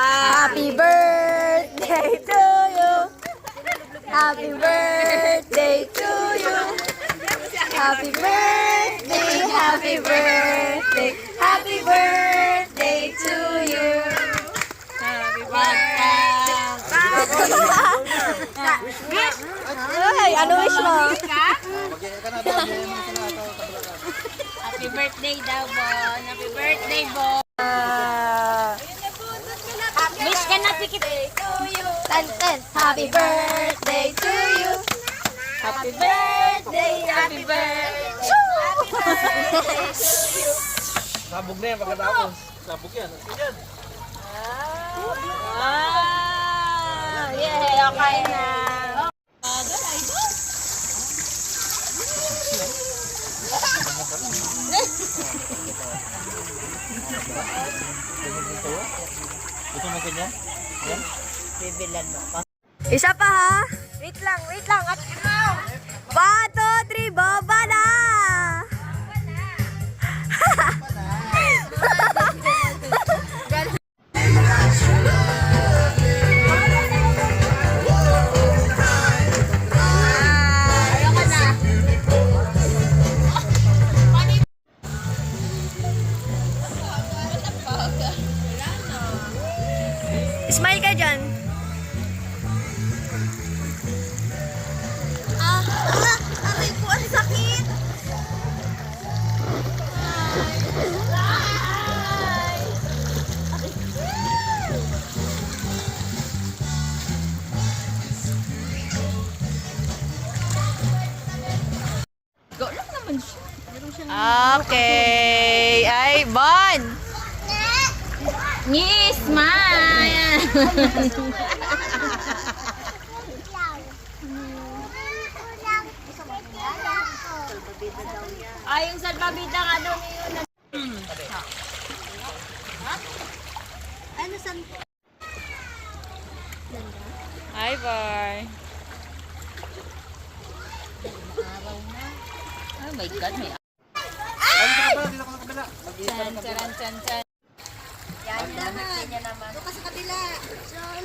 Happy birthday to you. Happy birthday to you. Happy birthday, happy birthday, happy birthday to you. Happy birthday. Ay, ano wish mo? Happy birthday daw, Bon. Happy birthday, Bon. Wish ka na, pikit. Ten. Happy birthday to you. Happy birthday, happy birthday. Sabog na yan pagkatapos. Sabog yan. Yan. Yeah, okay na. Ito mo ganyan? Yan? Bibilan mo pa. Isa pa ha? Wait lang. At 1, 2, 3, baba na! Smile ka dyan. Aray ko, ang sakit. Okay. Ay, Bon. Yes, smile. Ay, yung salbabida nga daw niyo na. Ano san? Hi, bye. Oh my God, may chan. Yan naman. Doon ka sa kabila. John.